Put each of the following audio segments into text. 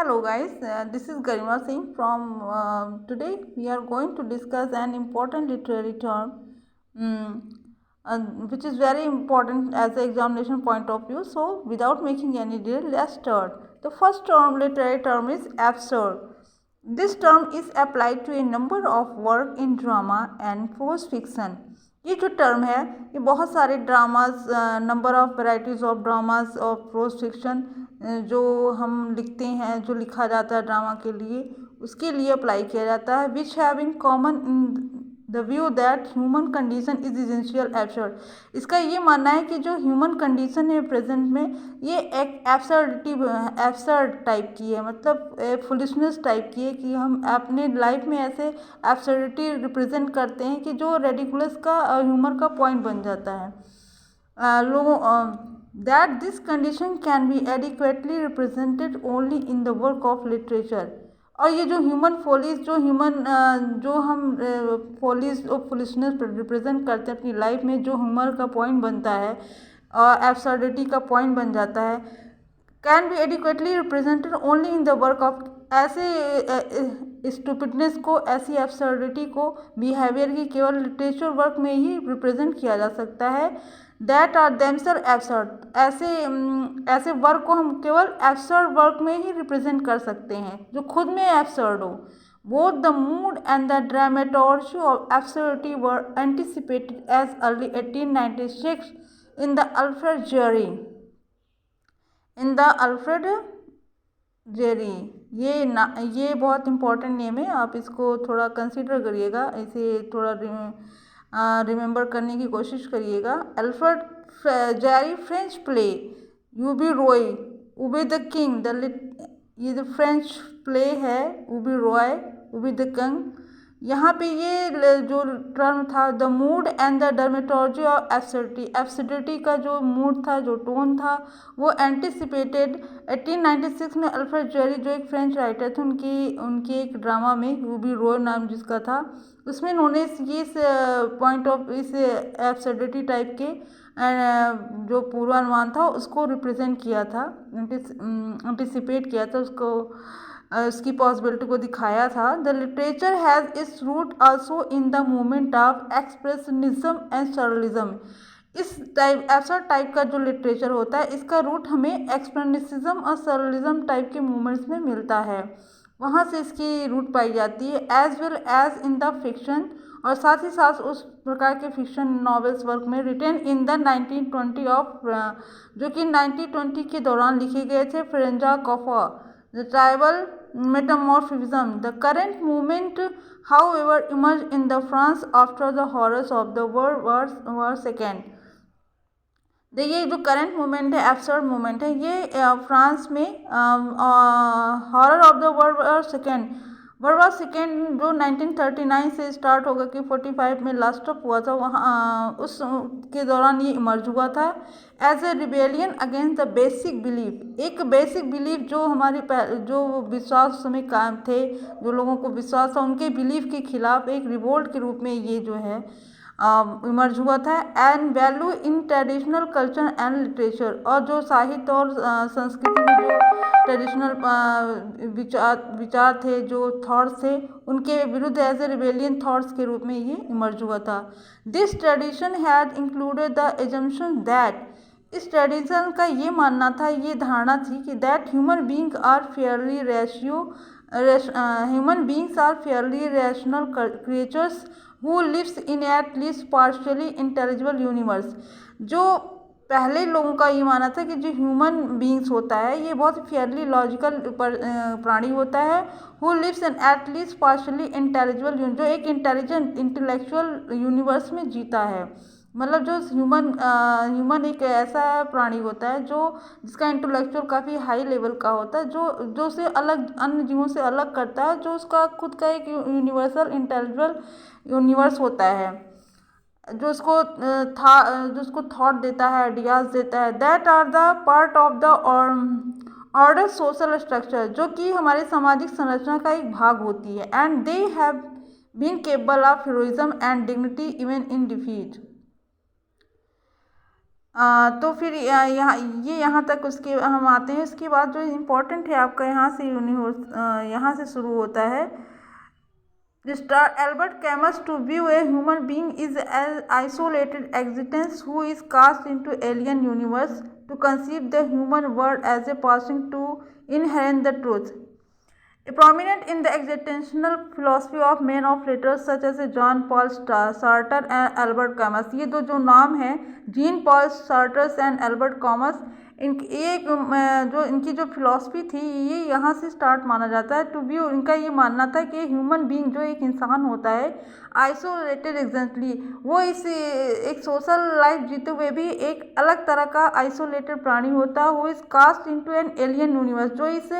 Hello guys, this is Garima Singh from today we are going to discuss an important literary term mm, which is very important as an examination point of view. So without making any delay, let's start. The first term, literary term is absurd. This term is applied to a number of work in drama and prose fiction. ये जो term है ये बहुत सारे dramas, number of varieties of dramas और pros fiction जो हम लिखते हैं, जो लिखा जाता है ड्रामा के लिए, उसके लिए अप्लाई किया जाता है. Which have in common in the view that human condition is essential absurd. इसका ये मानना है कि जो ह्यूमन कंडीशन है प्रेजेंट में, ये एक एब्सर्ड टाइप की है, मतलब फुलिशनेस टाइप की है कि हम अपने लाइफ में ऐसे एब्सर्डिटी रिप्रेजेंट करते हैं कि जो रेडिकुलस का ह्यूमर का पॉइंट बन जाता है. लोगों that this condition can be adequately represented only in the work of literature. और ये जो ह्यूमन फॉलीज, जो हम फॉलीज और फुलिशनेस रिप्रेजेंट करते हैं अपनी लाइफ में, जो ह्यूमर का पॉइंट बनता है और एब्सर्डिटी का पॉइंट बन जाता है, can be adequately represented only in the work of. ऐसे स्टूपिडनेस को, ऐसी एब्सर्डिटी को, बिहेवियर की केवल लिटरेचर वर्क में ही रिप्रेजेंट किया जा सकता है. That are themselves absurd. ऐसे वर्क को हम केवल एब्सर्ड वर्क में ही रिप्रेजेंट कर सकते हैं जो खुद में एब्सर्ड हो. Both the mood and the dramaturgy of absurdity were anticipated as early 1896 in the Alfred Jarry. ये बहुत इंपॉर्टेंट नेम है, आप इसको थोड़ा कंसिडर करिएगा, इसे थोड़ा रिमेंबर करने की कोशिश करिएगा. Alfred Jarry French play Ubu Roi Ubu the king. ये जो फ्रेंच प्ले है उबी रॉय उबे द किंग, यहाँ पे ये जो टर्म था the mood and the dermatology of absurdity. Absurdity का जो मूड था, जो टोन था, वो एंटिसिपेटेड 1896 में अल्फ्रेड जेरी, जो एक फ्रेंच राइटर थे, उनकी एक ड्रामा में यूबी रॉय नाम जिसका था, उसमें उन्होंने ये पॉइंट ऑफ इस एब्सर्डिटी टाइप के जो पूर्वानुमान था उसको रिप्रेजेंट किया था, एंटिसिपेट किया था, उसकी पॉसिबिलिटी को दिखाया था. The literature has its root also in the movement of expressionism and surrealism. इस टाइप एब्सर्ड टाइप का जो लिटरेचर होता है, इसका रूट हमें एक्सप्रेशनिज्म और सरलिज्म टाइप के मूवमेंट्स में मिलता है, वहाँ से इसकी रूट पाई जाती है. As well as in the fiction, और साथ ही साथ उस प्रकार के फिक्शन नॉवेल्स वर्क में रिटेन इन द 1920 ऑफ, जो कि 1920 के दौरान लिखे गए थे. Franz Kafka the trial metamorphism. The current movement, however, emerged in the France after the horrors of the World War II. देखिए जो करंट मूवमेंट है, एब्सर्ड मूवमेंट है, ये फ्रांस में horror of the world war second जो 1939 से start होगा कि 45 में लास्ट अप हुआ था, वहाँ उस के दौरान ये इमर्ज हुआ था as a rebellion against the basic belief. एक बेसिक बिलीफ जो हमारे जो विश्वास समय कायम थे, जो लोगों को विश्वास था, उनके बिलीफ के खिलाफ एक रिवोल्ट के रूप में ये जो है इमर्ज हुआ था. And value in traditional culture and literature, और जो साहित्य और संस्कृति में जो ट्रेडिशनल विचार थे, जो थॉट्स थे, उनके विरुद्ध एज ए रिबेलियन थॉट्स के रूप में ये इमर्ज हुआ था. This tradition had included the assumption that. इस ट्रेडिशन का ये मानना था, ये धारणा थी कि that human beings are fairly rational creatures who lives in at least partially intelligible universe. जो पहले लोगों का ये मानना था कि जो ह्यूमन बींग्स होता है ये बहुत फेयरली लॉजिकल प्राणी होता है. who lives in at least partially intelligible, जो एक इंटेलिजेंट इंटेलेक्चुअल यूनिवर्स में जीता है. मतलब जो ह्यूमन एक ऐसा प्राणी होता है जो जिसका इंटेलेक्चुअल काफ़ी हाई लेवल का होता है, जो उसे अलग अन्य जीवों से अलग करता है, जो उसका खुद का एक यूनिवर्सल इंटेलेक्चुअल यूनिवर्स होता है, जो उसको थॉट देता है, आइडियाज़ देता है. That are the part of the order social structure, जो कि हमारे सामाजिक संरचना का एक भाग होती है. And they have been capable of heroism and dignity even in defeat. तो फिर यहाँ तक उसके हम आते हैं। इसके बाद जो इम्पोर्टेंट है आपका यहाँ से शुरू होता है। Star Albert Camus to view a human being is an isolated existence who is cast into alien universe to conceive the human world as a passing to inherent the truth. Prominent in the existential philosophy of men of letters such as John Paul Sartre and Albert Camus, ये जो नाम है Jean Paul Sartre's and Albert Camus, जो इनकी जो philosophy थी ये यहाँ से स्टार्ट माना जाता है। टू बी इनका ये मानना था कि ह्यूमन बीइंग जो एक इंसान होता है आइसोलेटेड एग्जैक्टली, वो इस एक सोशल लाइफ जीते हुए भी एक अलग तरह का आइसोलेटेड प्राणी होता है। वो is cast into an alien universe, जो इस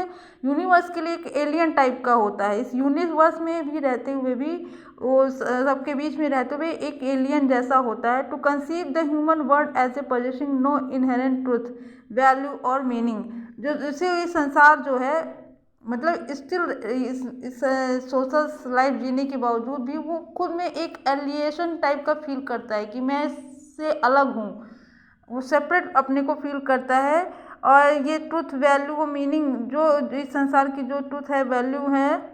यूनिवर्स के लिए एक एलियन टाइप का होता है। इस यूनिवर्स में भी रहते हुए भी वो सबके बीच में रहते हुए एक एलियन जैसा होता है। To conceive the human world as a possessing no inherent truth value और मीनिंग, जो जैसे ये संसार जो है मतलब स्टिल इस सोशल लाइफ जीने के बावजूद भी वो खुद में एक एलिएशन टाइप का फील करता है कि मैं इससे अलग हूँ, वो सेपरेट अपने को फील करता है। और ये ट्रुथ वैल्यू वो मीनिंग जो इस संसार की जो ट्रुथ है वैल्यू है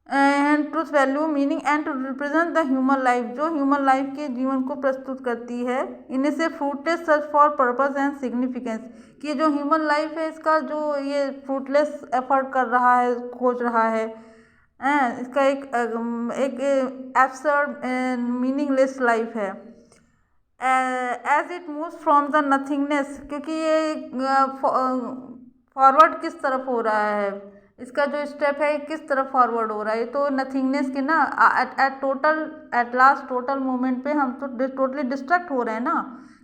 and truth value meaning and to represent the human life, जो ह्यूमन लाइफ के जीवन को प्रस्तुत करती है। इन्हें से fruitless search for purpose and significance, कि जो ह्यूमन लाइफ है इसका जो ये फ्रूटलेस एफर्ट कर रहा है, खोज रहा है, इसका एक एब्सर्ड मीनिंगलेस लाइफ है। As it moves from the nothingness, क्योंकि ये फॉरवर्ड किस तरफ हो रहा है, इसका जो स्टेप है किस तरफ फॉरवर्ड हो रहा है, तो नथिंगनेस के ना एट लास्ट टोटल मोमेंट पे हम तो टोटली डिस्ट्रैक्ट हो रहे हैं ना,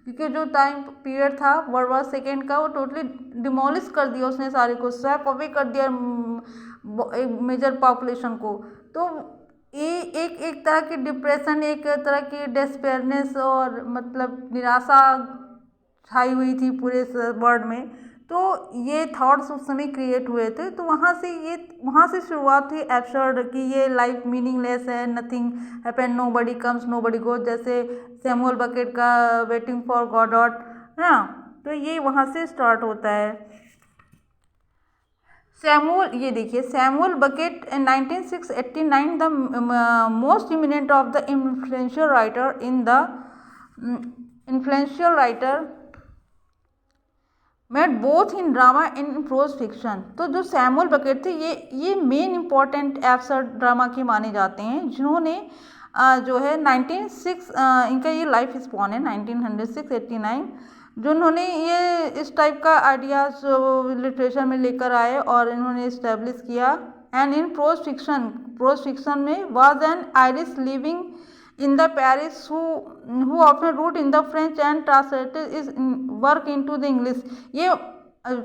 क्योंकि जो टाइम पीरियड था वर्ल्ड वॉर सेकेंड का वो टोटली डिमोलिश कर दिया उसने, सारे को स्वैप अवे कर दिया मेजर पॉपुलेशन को। तो ये एक तरह की डिप्रेशन, एक तरह की डेस्पेयरनेस और मतलब निराशा छाई हुई थी पूरे वर्ल्ड में। तो ये थॉट्स उस समय क्रिएट हुए थे, तो वहाँ से शुरुआत हुई एब्सर्ड कि ये लाइफ मीनिंगलेस है, नथिंग हैपन, नो बडी कम्स नो बडी गोज, जैसे सैमुअल बकेट का वेटिंग फॉर गॉडॉट है ना। तो ये वहाँ से स्टार्ट होता है। ये देखिए Samuel Beckett in 1989 the most eminent of the influential writer made both in drama and prose fiction. तो जो सैमुअल बकेट थे ये मेन इम्पॉर्टेंट एब्सर्ड ड्रामा के माने जाते हैं, जिन्होंने जो है 1906 इनका ये लाइफ स्पॉन है 1906-89, जो उन्होंने ये इस टाइप का आइडियाज लिटरेचर में लेकर आए और इन्होंने इस्टेब्लिश किया। एंड इन प्रोज फिक्शन में was an Irish living in the Paris who often wrote in the French and translated his work into the English। ये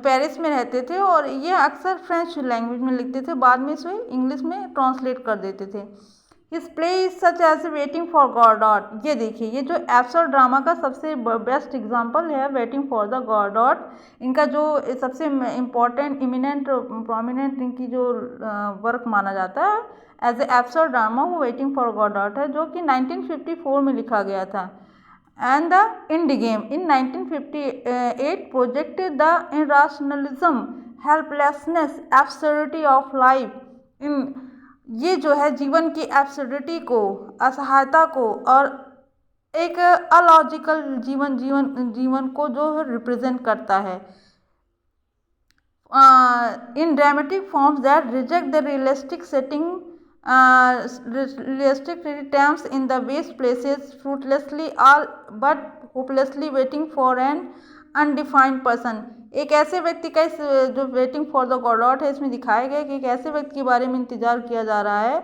पेरिस में रहते थे और ये अक्सर फ्रेंच लैंग्वेज में लिखते थे, बाद में इसे इंग्लिश में ट्रांसलेट कर देते थे। His play is such as waiting for Godot, ये देखिए ये जो एब्सर्ड ड्रामा का सबसे बेस्ट एग्जांपल है वेटिंग फॉर द गॉडॉट। इनका जो सबसे इम्पोर्टेंट इमिनेंट प्रोमिनेंट इनकी जो वर्क माना जाता है एज ए एब्सर्ड ड्रामा वो वेटिंग फॉर गॉडॉट है, जो कि 1954 में लिखा गया था। And the endgame in 1958 projected the irrationalism, helplessness, absurdity of life, in ये जो है जीवन की एब्सर्डिटी को, असहायता को और एक अलॉजिकल जीवन को जो रिप्रेजेंट करता है। इन dramatic forms that reject the realistic setting, realistic terms in the waste places fruitlessly all but hopelessly waiting for an undefined person। एक ऐसे व्यक्ति का इस जो वेटिंग फॉर द गॉडॉट है इसमें दिखाया गया कि एक ऐसे व्यक्ति के बारे में इंतजार किया जा रहा है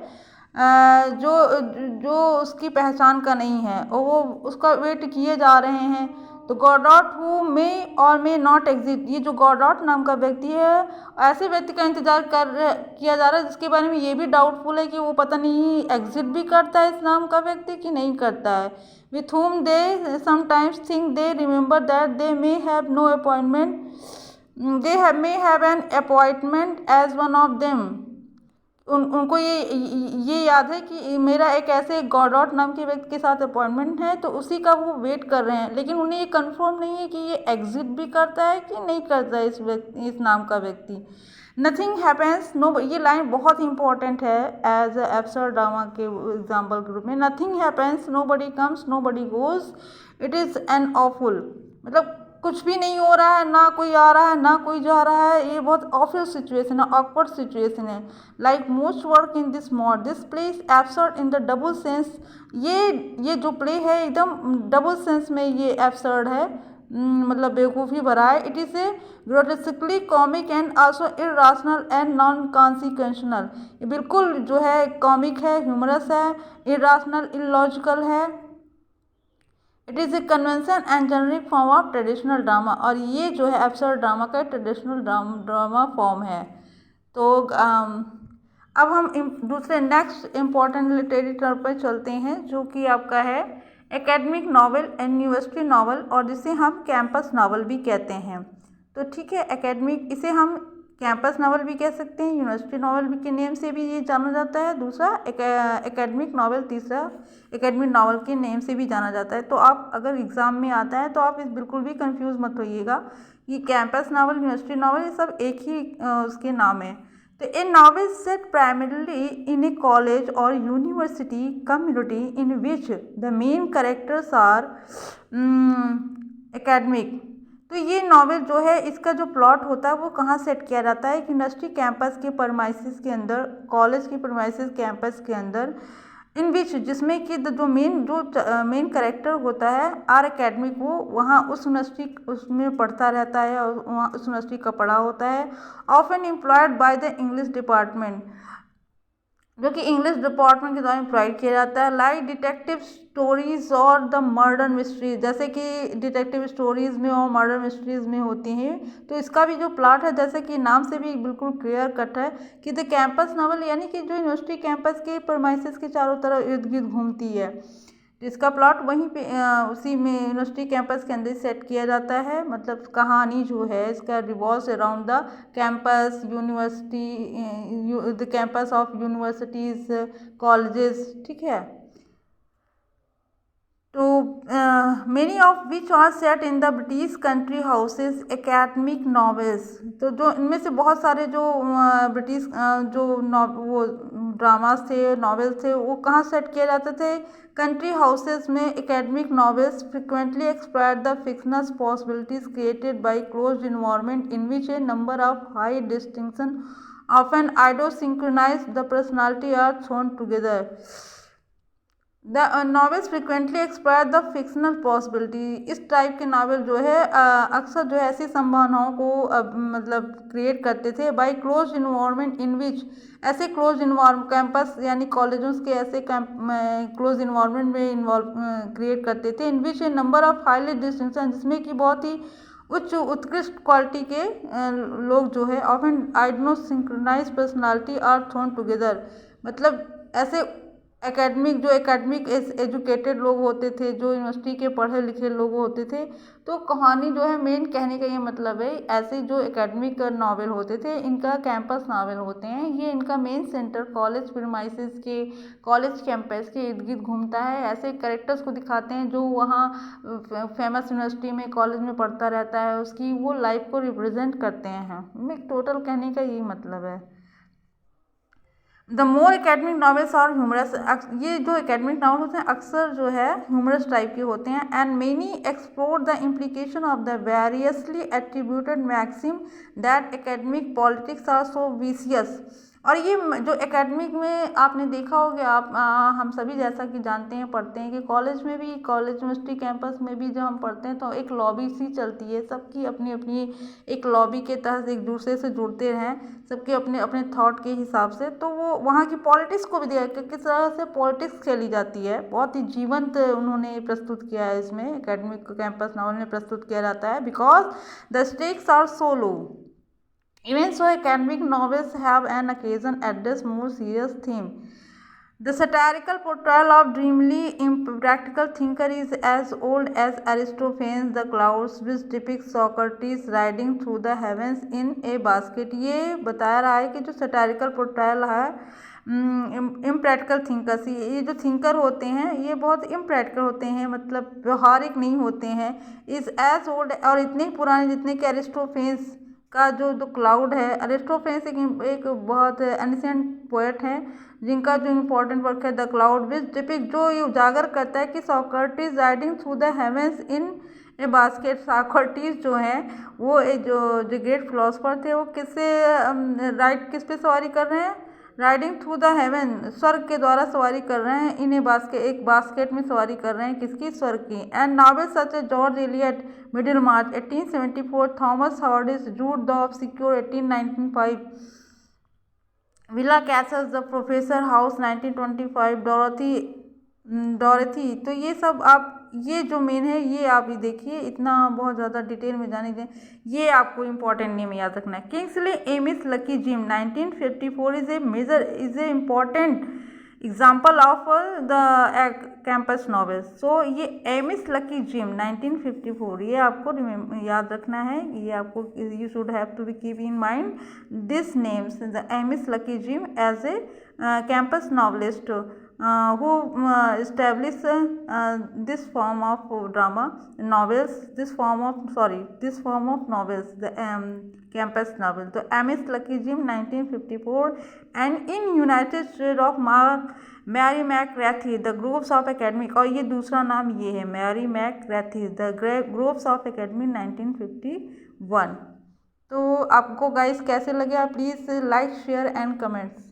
जो उसकी पहचान का नहीं है और वो उसका वेट किए जा रहे हैं। तो गॉडॉट हु मे और मे नॉट एग्जिस्ट, ये जो गॉडॉट नाम का व्यक्ति है ऐसे व्यक्ति का इंतजार किया जा रहा है जिसके बारे में ये भी डाउटफुल है कि वो पता नहीं एग्जिस्ट भी करता है इस नाम का व्यक्ति कि नहीं करता है। With whom they sometimes think they remember that they may have no appointment, may have an appointment as one of them। उनको ये याद है कि मेरा एक ऐसे गॉडॉट नाम के व्यक्ति के साथ अपॉइंटमेंट है, तो उसी का वो वेट कर रहे हैं, लेकिन उन्हें ये कंफर्म नहीं है कि ये एग्जिट भी करता है कि नहीं करता है इस नाम का व्यक्ति। नथिंग हैपेंस नो, ये लाइन बहुत इंपॉर्टेंट है एज एब्सर्ड ड्रामा के एग्जाम्पल के रूप में। Nothing happens, nobody comes, nobody goes, it is an awful, मतलब कुछ भी नहीं हो रहा है, ना कोई आ रहा है ना कोई जा रहा है, ये बहुत ऑफुल सिचुएशन है, ऑकवर्ड सिचुएशन है। Like most work in this mod, this play is absurd in the double sense, ये जो प्ले है एकदम डबल सेंस में ये एब्सर्ड है, मतलब बेवकूफ़ी भरा है। It is a grotesquely comic and also irrational and non conventional, ये बिल्कुल जो है कॉमिक है, ह्यूमरस है, इर्राशनल इलॉजिकल है। It is a convention and generic form of traditional drama, और ये जो है एब्सर्ड ड्रामा का ट्रेडिशनल ड्रामा फॉर्म है। तो अब हम दूसरे नेक्स्ट इम्पॉर्टेंट लिटरेरी टर्म पर चलते हैं, जो कि आपका है academic novel and university novel, और जिसे हम कैंपस नावल भी कहते हैं। तो ठीक है, एकेडमिक, इसे हम कैंपस नावल भी कह सकते हैं, यूनिवर्सिटी नावल भी के नेम से भी ये जाना जाता है। दूसरा एकेडमिक नावल, तीसरा एकेडमिक नावल के नेम से भी जाना जाता है। तो आप अगर एग्ज़ाम में आता है तो आप इस बिल्कुल भी कंफ्यूज मत होइएगा कि कैंपस नावल, यूनिवर्सिटी नावल, ये सब एक ही उसके नाम है। तो a novel set primarily in a college और university community in which the main characters are academic. तो ये नावल जो है, इसका जो प्लॉट होता है वो कहाँ सेट किया जाता है कि यूनिवर्सिटी कैंपस के परमाइसिस के अंदर, कॉलेज के परमाइसिस कैंपस के अंदर, इन विच, जिसमें कि जो मेन कैरेक्टर होता है आर एकेडमिक, वो वहाँ उस यूनिवर्सिटी उसमें पढ़ता रहता है और वहाँ उस यूनिवर्सिटी का पढ़ा होता है। Often employed by the English department, जो कि इंग्लिश डिपार्टमेंट के द्वारा एम्प्लॉयड किया जाता है। लाइक डिटेक्टिव स्टोरीज और द मर्डर मिस्ट्रीज, जैसे कि डिटेक्टिव स्टोरीज में और मर्डर मिस्ट्रीज में होती हैं। तो इसका भी जो प्लॉट है, जैसे कि नाम से भी बिल्कुल क्लियर कट है कि द कैंपस नावल, यानी कि जो यूनिवर्सिटी कैंपस के परमाइसिस के चारों तरफ इर्द गिर्द घूमती है। इसका प्लॉट वहीं पे उसी में यूनिवर्सिटी कैंपस के अंदर सेट किया जाता है, मतलब कहानी जो है इसका revolves around the campus university, the campus of universities, colleges, ठीक है। तो many of which are set in the British country houses academic novels, तो जो इनमें से बहुत सारे जो ब्रिटिश जो वो ड्रामास थे, नॉवेल्स थे, वो कहाँ सेट किए जाते थे, कंट्री हाउसेस में। Academic novels frequently explore the fictional possibilities created by close environment in which a number of high distinction of an idiosyncratic the personality are thrown together. The novels frequently explore the fictional possibility, इस type के novel जो है अक्सर जो है ऐसी संभावनाओं को मतलब क्रिएट करते थे बाय क्लोज इन्वायरमेंट इन विच, ऐसे क्लोज इन्वायरमेंट, कैंपस यानी कॉलेजों के ऐसे क्लोज इन्वायरमेंट में इन्वॉल्व क्रिएट करते थे, इन which a number of highly distinction, जिसमें कि बहुत ही उच्च उत्कृष्ट क्वालिटी के लोग जो है often idiosyncratic personality are thrown together, मतलब ऐसे एकेडमिक एजुकेटेड लोग होते थे, जो यूनिवर्सिटी के पढ़े लिखे लोग होते थे। तो कहानी जो है, मेन कहने का ये मतलब है, ऐसे जो एकेडमिक नावल होते थे, इनका कैंपस नावल होते हैं, ये इनका मेन सेंटर कॉलेज प्रीमाइसेस के, कॉलेज कैंपस के इर्द गिर्द घूमता है। ऐसे कैरेक्टर्स को दिखाते हैं जो वहाँ फेमस यूनिवर्सिटी में, कॉलेज में पढ़ता रहता है, उसकी वो लाइफ को रिप्रेजेंट करते हैं। टोटल कहने का यही मतलब है। द मोर एकेडमिक नॉवेल्स और ह्यूमरस, ये जो एकेडमिक नॉवल होते हैं अक्सर जो है ह्यूमरस टाइप के होते हैं। And many explore the implication of the variously attributed maxim that academic politics are so vicious. और ये जो एकेडमिक में आपने देखा होगा, आप हम सभी जैसा कि जानते हैं, पढ़ते हैं कि कॉलेज में भी, कॉलेज यूनिवर्सिटी कैंपस में भी जब हम पढ़ते हैं तो एक लॉबी सी चलती है, सबकी अपनी अपनी एक लॉबी के तहत एक दूसरे से जुड़ते हैं, सबके अपने अपने थॉट के हिसाब से। तो वो वहाँ की पॉलिटिक्स को भी दिया कि किस तरह से पॉलिटिक्स खेली जाती है, बहुत ही जीवंत उन्होंने प्रस्तुत किया है इसमें, एकेडमिक कैंपस नावल में प्रस्तुत किया जाता है। Because the stakes are so low, even so academic novels have an occasion address more serious theme, The satirical portrayal of dreamily impractical thinker is as old as Aristophanes' The Clouds, which depicts Socrates riding through the heavens in a basket. ये बताया रहा है कि जो satirical portrayal है impractical thinkers, ये जो thinker होते हैं ये बहुत इम्प्रैक्टिकल होते हैं, मतलब व्यवहारिक नहीं होते हैं। इज़ एज ओल्ड, और इतने पुराने जितने कि एरिस्टोफेंस का जो द क्लाउड है। अरिस्टोफेंस एक बहुत एंशिएंट पोएट है जिनका जो इम्पोर्टेंट वर्क है द क्लाउड, विच डिपिक्ट, जो ये उजागर करता है कि Socrates riding through the heavens in A basket. Socrates जो है वो जो ग्रेट फिलोसफर थे वो किस पे सवारी कर रहे हैं, राइडिंग थ्रू द हेवन, स्वर्ग के द्वारा सवारी कर रहे हैं। इन्हें एक बास्केट में सवारी कर रहे हैं, किसकी, स्वर्ग की। And novel such a George Eliot Middlemarch 1874, Thomas Hardy's Jude the obscure 1895, Willa Cather's the professor house 1925, Dorothy. तो ये सब आप, ये जो मेन है ये आप ये देखिए, इतना बहुत ज़्यादा डिटेल में जाने दें, ये आपको इंपॉर्टेंट नेम याद रखना है। Kingsley Amis lucky Jim 1954 is a important example of the campus novels. So ये एमिस लकी जिम 1954, ये आपको याद रखना है, ये आपको, you should have to be keep in mind this names, the Amis lucky Jim as a campus novelist who established this form of drama novels, this form of novels, the campus novel, the Amish Lucky Jim 1954, and in United States of Mary McCarthy, the Groves of Academy, और ये दूसरा नाम ये है Mary McCarthy, the groves of academy 1951। तो आपको guys कैसे लगे, आप please like share and comments.